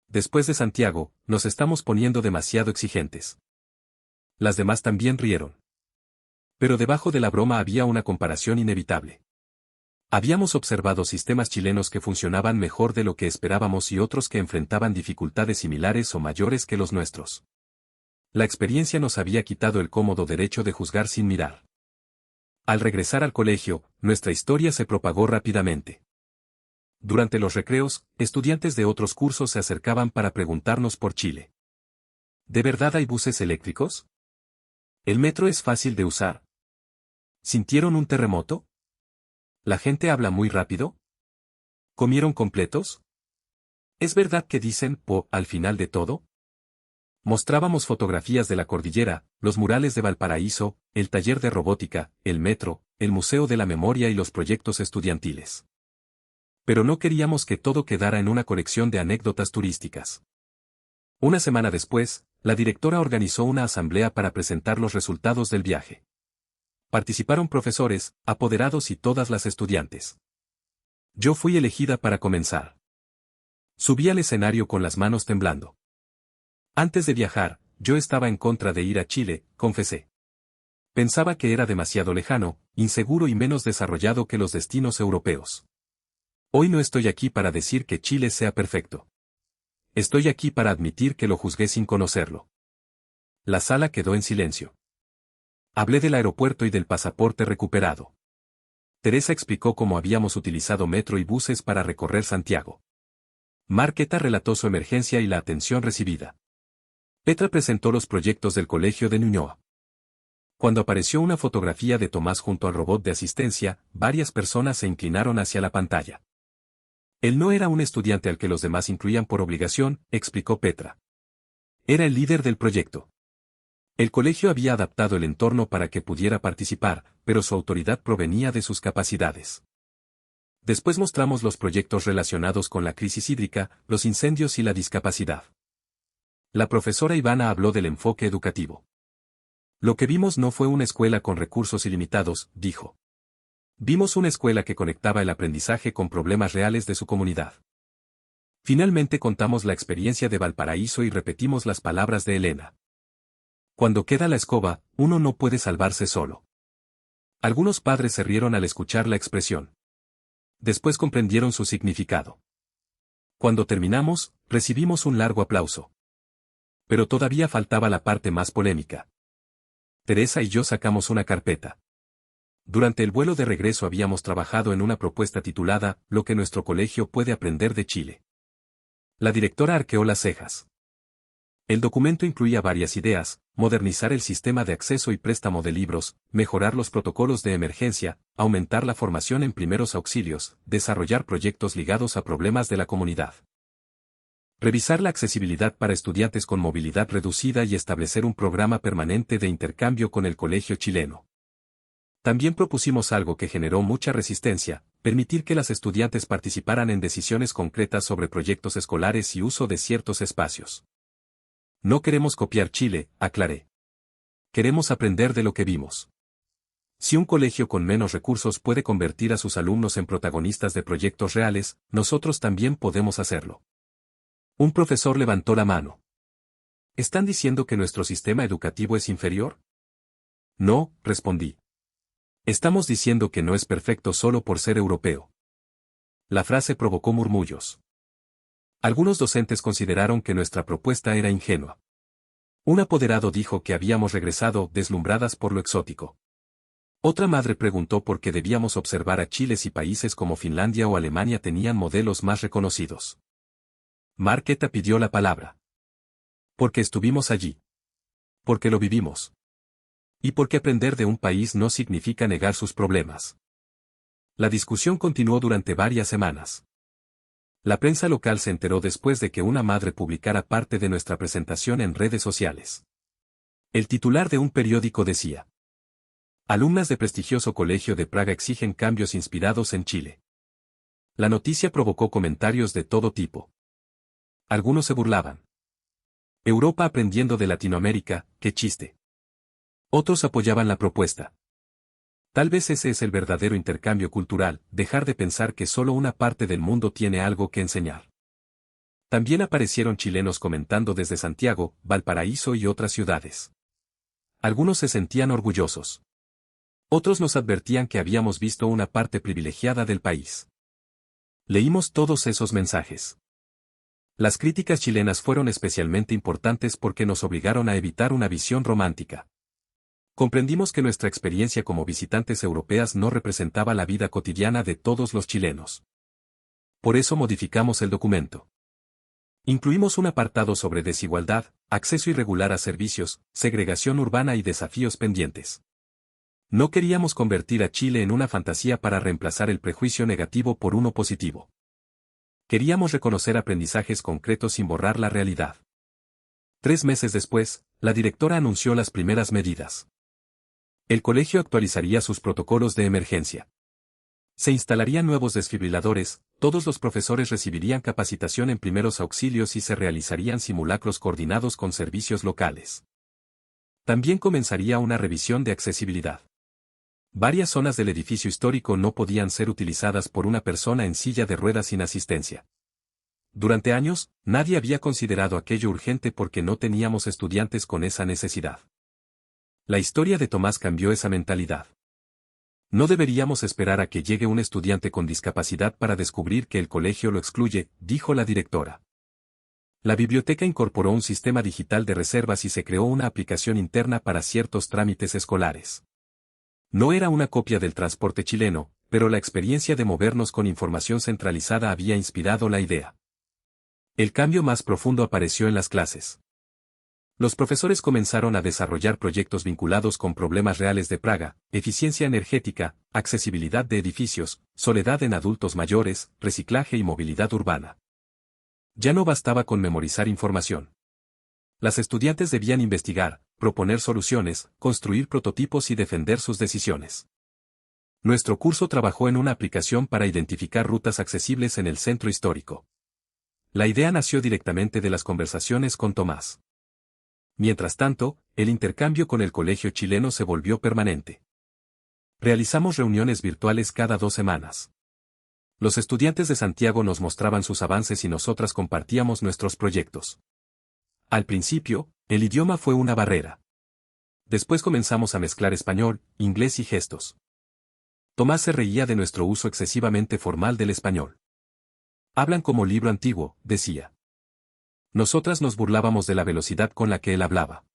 Después de Santiago, nos estamos poniendo demasiado exigentes. Las demás también rieron. Pero debajo de la broma había una comparación inevitable. Habíamos observado sistemas chilenos que funcionaban mejor de lo que esperábamos y otros que enfrentaban dificultades similares o mayores que los nuestros. La experiencia nos había quitado el cómodo derecho de juzgar sin mirar. Al regresar al colegio, nuestra historia se propagó rápidamente. Durante los recreos, estudiantes de otros cursos se acercaban para preguntarnos por Chile. ¿De verdad hay buses eléctricos? ¿El metro es fácil de usar? ¿Sintieron un terremoto? ¿La gente habla muy rápido? ¿Comieron completos? ¿Es verdad que dicen po al final de todo? Mostrábamos fotografías de la cordillera, los murales de Valparaíso, el taller de robótica, el metro, el Museo de la Memoria y los proyectos estudiantiles. Pero no queríamos que todo quedara en una colección de anécdotas turísticas. Una semana después, la directora organizó una asamblea para presentar los resultados del viaje. Participaron profesores, apoderados y todas las estudiantes. Yo fui elegida para comenzar. Subí al escenario con las manos temblando. Antes de viajar, yo estaba en contra de ir a Chile, confesé. Pensaba que era demasiado lejano, inseguro y menos desarrollado que los destinos europeos. Hoy no estoy aquí para decir que Chile sea perfecto. Estoy aquí para admitir que lo juzgué sin conocerlo. La sala quedó en silencio. Hablé del aeropuerto y del pasaporte recuperado. Teresa explicó cómo habíamos utilizado metro y buses para recorrer Santiago. Marqueta relató su emergencia y la atención recibida. Petra presentó los proyectos del colegio de Ñuñoa. Cuando apareció una fotografía de Tomás junto al robot de asistencia, varias personas se inclinaron hacia la pantalla. Él no era un estudiante al que los demás incluían por obligación, explicó Petra. Era el líder del proyecto. El colegio había adaptado el entorno para que pudiera participar, pero su autoridad provenía de sus capacidades. Después mostramos los proyectos relacionados con la crisis hídrica, los incendios y la discapacidad. La profesora Ivana habló del enfoque educativo. Lo que vimos no fue una escuela con recursos ilimitados, dijo. Vimos una escuela que conectaba el aprendizaje con problemas reales de su comunidad. Finalmente contamos la experiencia de Valparaíso y repetimos las palabras de Elena. Cuando queda la escoba, uno no puede salvarse solo. Algunos padres se rieron al escuchar la expresión. Después comprendieron su significado. Cuando terminamos, recibimos un largo aplauso. Pero todavía faltaba la parte más polémica. Teresa y yo sacamos una carpeta. Durante el vuelo de regreso habíamos trabajado en una propuesta titulada Lo que nuestro colegio puede aprender de Chile. La directora arqueó las cejas. El documento incluía varias ideas: modernizar el sistema de acceso y préstamo de libros, mejorar los protocolos de emergencia, aumentar la formación en primeros auxilios, desarrollar proyectos ligados a problemas de la comunidad. Revisar la accesibilidad para estudiantes con movilidad reducida y establecer un programa permanente de intercambio con el colegio chileno. También propusimos algo que generó mucha resistencia: permitir que las estudiantes participaran en decisiones concretas sobre proyectos escolares y uso de ciertos espacios. No queremos copiar Chile, aclaré. Queremos aprender de lo que vimos. Si un colegio con menos recursos puede convertir a sus alumnos en protagonistas de proyectos reales, nosotros también podemos hacerlo. Un profesor levantó la mano. ¿Están diciendo que nuestro sistema educativo es inferior? No, respondí. Estamos diciendo que no es perfecto solo por ser europeo. La frase provocó murmullos. Algunos docentes consideraron que nuestra propuesta era ingenua. Un apoderado dijo que habíamos regresado deslumbradas por lo exótico. Otra madre preguntó por qué debíamos observar a Chile si países como Finlandia o Alemania tenían modelos más reconocidos. Marqueta pidió la palabra. Porque estuvimos allí. Porque lo vivimos. Y porque aprender de un país no significa negar sus problemas. La discusión continuó durante varias semanas. La prensa local se enteró después de que una madre publicara parte de nuestra presentación en redes sociales. El titular de un periódico decía: alumnas de prestigioso colegio de Praga exigen cambios inspirados en Chile. La noticia provocó comentarios de todo tipo. Algunos se burlaban. Europa aprendiendo de Latinoamérica, qué chiste. Otros apoyaban la propuesta. Tal vez ese es el verdadero intercambio cultural, dejar de pensar que solo una parte del mundo tiene algo que enseñar. También aparecieron chilenos comentando desde Santiago, Valparaíso y otras ciudades. Algunos se sentían orgullosos. Otros nos advertían que habíamos visto una parte privilegiada del país. Leímos todos esos mensajes. Las críticas chilenas fueron especialmente importantes porque nos obligaron a evitar una visión romántica. Comprendimos que nuestra experiencia como visitantes europeas no representaba la vida cotidiana de todos los chilenos. Por eso modificamos el documento. Incluimos un apartado sobre desigualdad, acceso irregular a servicios, segregación urbana y desafíos pendientes. No queríamos convertir a Chile en una fantasía para reemplazar el prejuicio negativo por uno positivo. Queríamos reconocer aprendizajes concretos sin borrar la realidad. 3 meses después, la directora anunció las primeras medidas. El colegio actualizaría sus protocolos de emergencia. Se instalarían nuevos desfibriladores, todos los profesores recibirían capacitación en primeros auxilios y se realizarían simulacros coordinados con servicios locales. También comenzaría una revisión de accesibilidad. Varias zonas del edificio histórico no podían ser utilizadas por una persona en silla de ruedas sin asistencia. Durante años, nadie había considerado aquello urgente porque no teníamos estudiantes con esa necesidad. La historia de Tomás cambió esa mentalidad. No deberíamos esperar a que llegue un estudiante con discapacidad para descubrir que el colegio lo excluye, dijo la directora. La biblioteca incorporó un sistema digital de reservas y se creó una aplicación interna para ciertos trámites escolares. No era una copia del transporte chileno, pero la experiencia de movernos con información centralizada había inspirado la idea. El cambio más profundo apareció en las clases. Los profesores comenzaron a desarrollar proyectos vinculados con problemas reales de Praga, eficiencia energética, accesibilidad de edificios, soledad en adultos mayores, reciclaje y movilidad urbana. Ya no bastaba con memorizar información. Las estudiantes debían investigar, proponer soluciones, construir prototipos y defender sus decisiones. Nuestro curso trabajó en una aplicación para identificar rutas accesibles en el centro histórico. La idea nació directamente de las conversaciones con Tomás. Mientras tanto, el intercambio con el colegio chileno se volvió permanente. Realizamos reuniones virtuales cada 2 semanas. Los estudiantes de Santiago nos mostraban sus avances y nosotras compartíamos nuestros proyectos. Al principio, el idioma fue una barrera. Después comenzamos a mezclar español, inglés y gestos. Tomás se reía de nuestro uso excesivamente formal del español. Hablan como libro antiguo, decía. Nosotras nos burlábamos de la velocidad con la que él hablaba.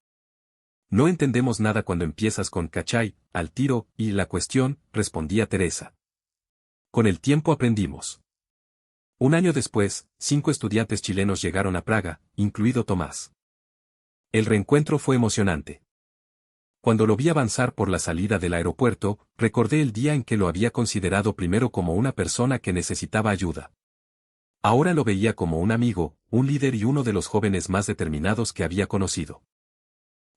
No entendemos nada cuando empiezas con cachai, al tiro, y la cuestión, respondía Teresa. Con el tiempo aprendimos. Un año después, 5 estudiantes chilenos llegaron a Praga, incluido Tomás. El reencuentro fue emocionante. Cuando lo vi avanzar por la salida del aeropuerto, recordé el día en que lo había considerado primero como una persona que necesitaba ayuda. Ahora lo veía como un amigo, un líder y uno de los jóvenes más determinados que había conocido.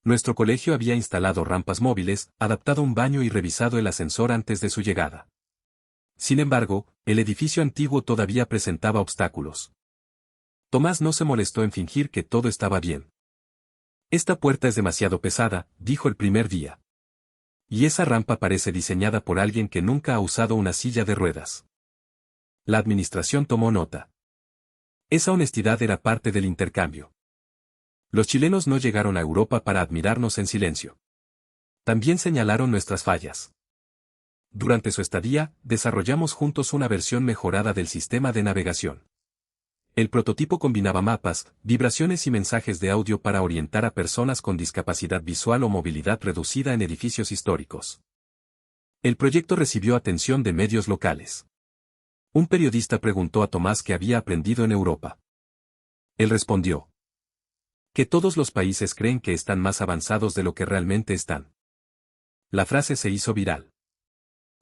Nuestro colegio había instalado rampas móviles, adaptado un baño y revisado el ascensor antes de su llegada. Sin embargo, el edificio antiguo todavía presentaba obstáculos. Tomás no se molestó en fingir que todo estaba bien. Esta puerta es demasiado pesada, dijo el primer día. Y esa rampa parece diseñada por alguien que nunca ha usado una silla de ruedas. La administración tomó nota. Esa honestidad era parte del intercambio. Los chilenos no llegaron a Europa para admirarnos en silencio. También señalaron nuestras fallas. Durante su estadía, desarrollamos juntos una versión mejorada del sistema de navegación. El prototipo combinaba mapas, vibraciones y mensajes de audio para orientar a personas con discapacidad visual o movilidad reducida en edificios históricos. El proyecto recibió atención de medios locales. Un periodista preguntó a Tomás qué había aprendido en Europa. Él respondió: que todos los países creen que están más avanzados de lo que realmente están. La frase se hizo viral.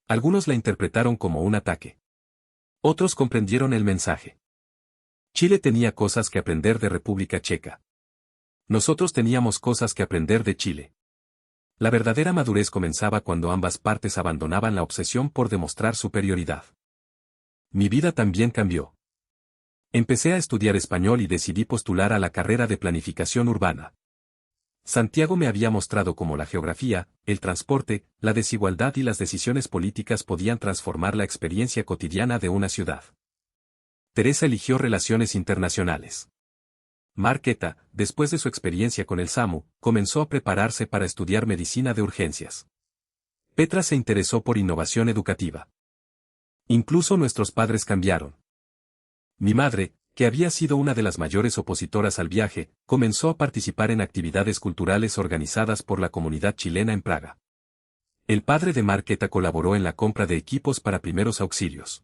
Algunos la interpretaron como un ataque. Otros comprendieron el mensaje. Chile tenía cosas que aprender de República Checa. Nosotros teníamos cosas que aprender de Chile. La verdadera madurez comenzaba cuando ambas partes abandonaban la obsesión por demostrar superioridad. Mi vida también cambió. Empecé a estudiar español y decidí postular a la carrera de planificación urbana. Santiago me había mostrado cómo la geografía, el transporte, la desigualdad y las decisiones políticas podían transformar la experiencia cotidiana de una ciudad. Teresa eligió Relaciones Internacionales. Marqueta, después de su experiencia con el SAMU, comenzó a prepararse para estudiar medicina de urgencias. Petra se interesó por innovación educativa. Incluso nuestros padres cambiaron. Mi madre, que había sido una de las mayores opositoras al viaje, comenzó a participar en actividades culturales organizadas por la comunidad chilena en Praga. El padre de Marqueta colaboró en la compra de equipos para primeros auxilios.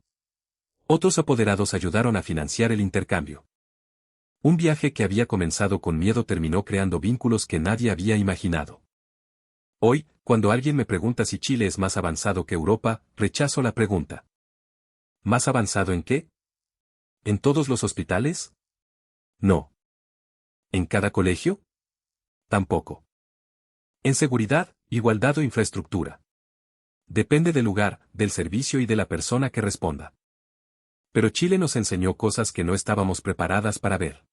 Otros apoderados ayudaron a financiar el intercambio. Un viaje que había comenzado con miedo terminó creando vínculos que nadie había imaginado. Hoy, cuando alguien me pregunta si Chile es más avanzado que Europa, rechazo la pregunta. ¿Más avanzado en qué? ¿En todos los hospitales? No. ¿En cada colegio? Tampoco. ¿En seguridad, igualdad o infraestructura? Depende del lugar, del servicio y de la persona que responda. Pero Chile nos enseñó cosas que no estábamos preparadas para ver.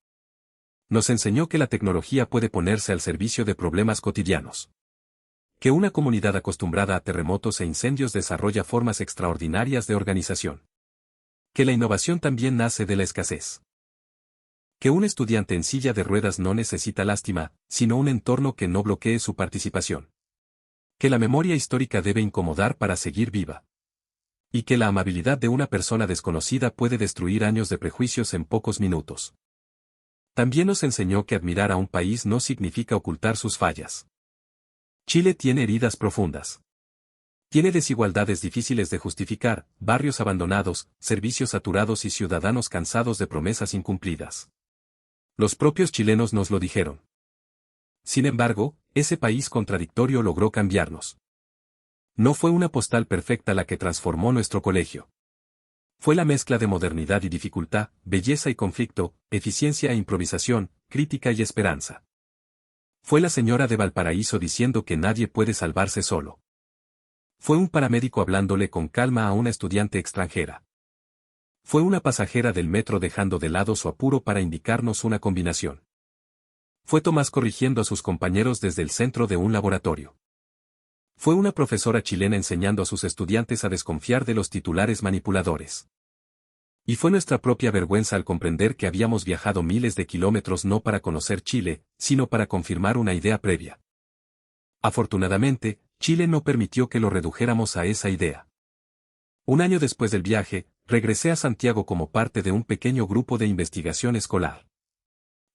Nos enseñó que la tecnología puede ponerse al servicio de problemas cotidianos. Que una comunidad acostumbrada a terremotos e incendios desarrolla formas extraordinarias de organización. Que la innovación también nace de la escasez. Que un estudiante en silla de ruedas no necesita lástima, sino un entorno que no bloquee su participación. Que la memoria histórica debe incomodar para seguir viva. Y que la amabilidad de una persona desconocida puede destruir años de prejuicios en pocos minutos. También nos enseñó que admirar a un país no significa ocultar sus fallas. Chile tiene heridas profundas. Tiene desigualdades difíciles de justificar, barrios abandonados, servicios saturados y ciudadanos cansados de promesas incumplidas. Los propios chilenos nos lo dijeron. Sin embargo, ese país contradictorio logró cambiarnos. No fue una postal perfecta la que transformó nuestro colegio. Fue la mezcla de modernidad y dificultad, belleza y conflicto, eficiencia e improvisación, crítica y esperanza. Fue la señora de Valparaíso diciendo que nadie puede salvarse solo. Fue un paramédico hablándole con calma a una estudiante extranjera. Fue una pasajera del metro dejando de lado su apuro para indicarnos una combinación. Fue Tomás corrigiendo a sus compañeros desde el centro de un laboratorio. Fue una profesora chilena enseñando a sus estudiantes a desconfiar de los titulares manipuladores. Y fue nuestra propia vergüenza al comprender que habíamos viajado miles de kilómetros no para conocer Chile, sino para confirmar una idea previa. Afortunadamente, Chile no permitió que lo redujéramos a esa idea. Un año después del viaje, regresé a Santiago como parte de un pequeño grupo de investigación escolar.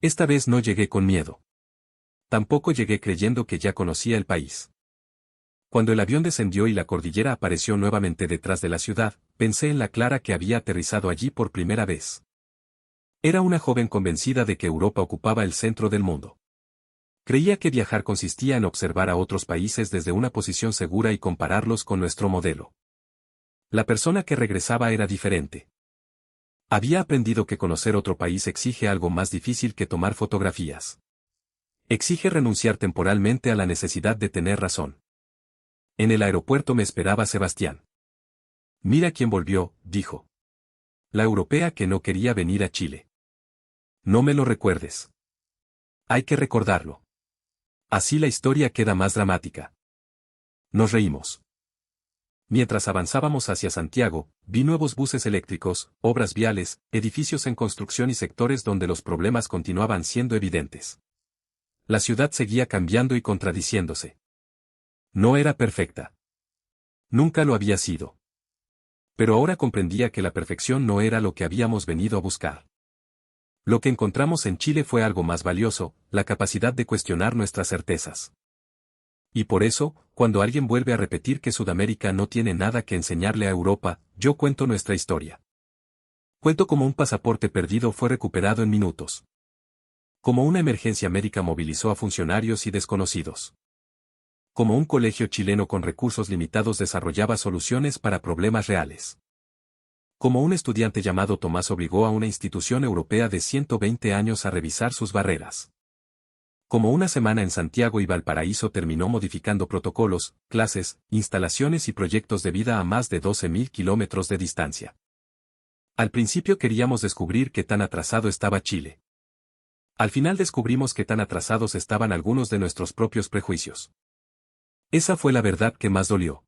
Esta vez no llegué con miedo. Tampoco llegué creyendo que ya conocía el país. Cuando el avión descendió y la cordillera apareció nuevamente detrás de la ciudad, pensé en la Clara que había aterrizado allí por primera vez. Era una joven convencida de que Europa ocupaba el centro del mundo. Creía que viajar consistía en observar a otros países desde una posición segura y compararlos con nuestro modelo. La persona que regresaba era diferente. Había aprendido que conocer otro país exige algo más difícil que tomar fotografías. Exige renunciar temporalmente a la necesidad de tener razón. En el aeropuerto me esperaba Sebastián. Mira quién volvió, dijo. La europea que no quería venir a Chile. No me lo recuerdes. Hay que recordarlo. Así la historia queda más dramática. Nos reímos. Mientras avanzábamos hacia Santiago, vi nuevos buses eléctricos, obras viales, edificios en construcción y sectores donde los problemas continuaban siendo evidentes. La ciudad seguía cambiando y contradiciéndose. No era perfecta. Nunca lo había sido. Pero ahora comprendía que la perfección no era lo que habíamos venido a buscar. Lo que encontramos en Chile fue algo más valioso, la capacidad de cuestionar nuestras certezas. Y por eso, cuando alguien vuelve a repetir que Sudamérica no tiene nada que enseñarle a Europa, yo cuento nuestra historia. Cuento cómo un pasaporte perdido fue recuperado en minutos. Cómo una emergencia médica movilizó a funcionarios y desconocidos. Como un colegio chileno con recursos limitados desarrollaba soluciones para problemas reales. Como un estudiante llamado Tomás obligó a una institución europea de 120 años a revisar sus barreras. Como una semana en Santiago y Valparaíso terminó modificando protocolos, clases, instalaciones y proyectos de vida a más de 12.000 kilómetros de distancia. Al principio queríamos descubrir qué tan atrasado estaba Chile. Al final descubrimos qué tan atrasados estaban algunos de nuestros propios prejuicios. Esa fue la verdad que más dolió.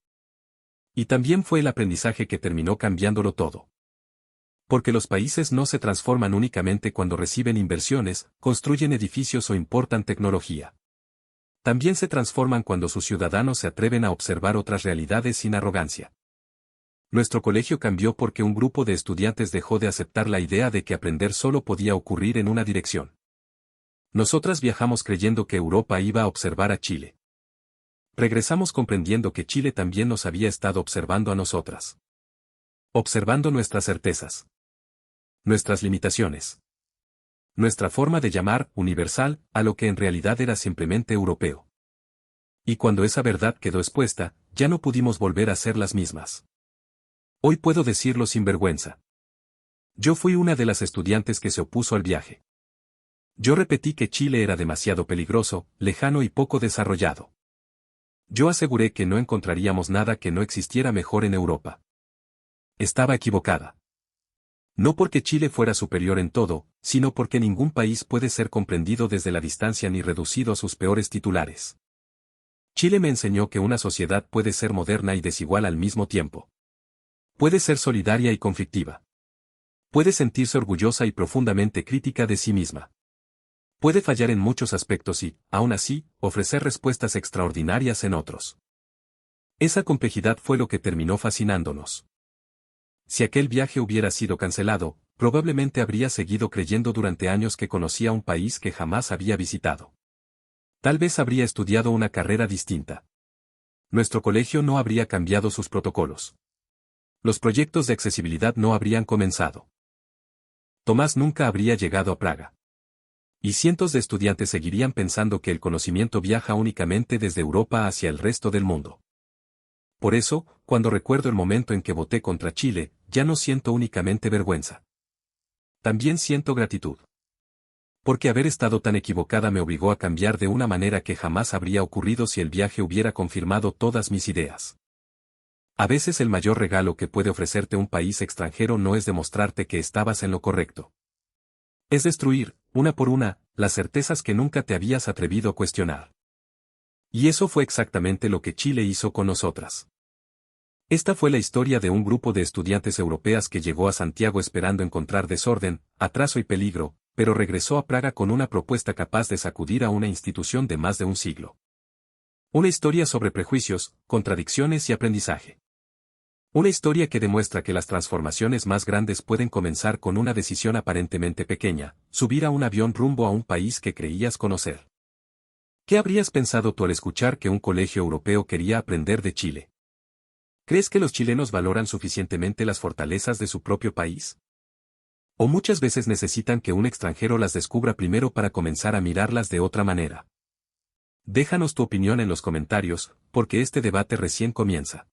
Y también fue el aprendizaje que terminó cambiándolo todo. Porque los países no se transforman únicamente cuando reciben inversiones, construyen edificios o importan tecnología. También se transforman cuando sus ciudadanos se atreven a observar otras realidades sin arrogancia. Nuestro colegio cambió porque un grupo de estudiantes dejó de aceptar la idea de que aprender solo podía ocurrir en una dirección. Nosotras viajamos creyendo que Europa iba a observar a Chile. Regresamos comprendiendo que Chile también nos había estado observando a nosotras. Observando nuestras certezas. Nuestras limitaciones. Nuestra forma de llamar universal a lo que en realidad era simplemente europeo. Y cuando esa verdad quedó expuesta, ya no pudimos volver a ser las mismas. Hoy puedo decirlo sin vergüenza. Yo fui una de las estudiantes que se opuso al viaje. Yo repetí que Chile era demasiado peligroso, lejano y poco desarrollado. Yo aseguré que no encontraríamos nada que no existiera mejor en Europa. Estaba equivocada. No porque Chile fuera superior en todo, sino porque ningún país puede ser comprendido desde la distancia ni reducido a sus peores titulares. Chile me enseñó que una sociedad puede ser moderna y desigual al mismo tiempo. Puede ser solidaria y conflictiva. Puede sentirse orgullosa y profundamente crítica de sí misma. Puede fallar en muchos aspectos y, aún así, ofrecer respuestas extraordinarias en otros. Esa complejidad fue lo que terminó fascinándonos. Si aquel viaje hubiera sido cancelado, probablemente habría seguido creyendo durante años que conocía un país que jamás había visitado. Tal vez habría estudiado una carrera distinta. Nuestro colegio no habría cambiado sus protocolos. Los proyectos de accesibilidad no habrían comenzado. Tomás nunca habría llegado a Praga. Y cientos de estudiantes seguirían pensando que el conocimiento viaja únicamente desde Europa hacia el resto del mundo. Por eso, cuando recuerdo el momento en que voté contra Chile, ya no siento únicamente vergüenza. También siento gratitud. Porque haber estado tan equivocada me obligó a cambiar de una manera que jamás habría ocurrido si el viaje hubiera confirmado todas mis ideas. A veces el mayor regalo que puede ofrecerte un país extranjero no es demostrarte que estabas en lo correcto. Es destruir, una por una, las certezas que nunca te habías atrevido a cuestionar. Y eso fue exactamente lo que Chile hizo con nosotras. Esta fue la historia de un grupo de estudiantes europeas que llegó a Santiago esperando encontrar desorden, atraso y peligro, pero regresó a Praga con una propuesta capaz de sacudir a una institución de más de un siglo. Una historia sobre prejuicios, contradicciones y aprendizaje. Una historia que demuestra que las transformaciones más grandes pueden comenzar con una decisión aparentemente pequeña, subir a un avión rumbo a un país que creías conocer. ¿Qué habrías pensado tú al escuchar que un colegio europeo quería aprender de Chile? ¿Crees que los chilenos valoran suficientemente las fortalezas de su propio país? ¿O muchas veces necesitan que un extranjero las descubra primero para comenzar a mirarlas de otra manera? Déjanos tu opinión en los comentarios, porque este debate recién comienza.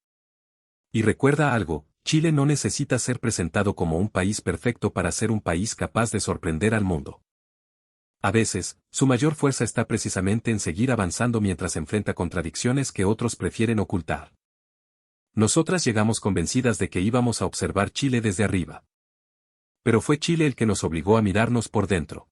Y recuerda algo, Chile no necesita ser presentado como un país perfecto para ser un país capaz de sorprender al mundo. A veces, su mayor fuerza está precisamente en seguir avanzando mientras enfrenta contradicciones que otros prefieren ocultar. Nosotras llegamos convencidas de que íbamos a observar Chile desde arriba. Pero fue Chile el que nos obligó a mirarnos por dentro.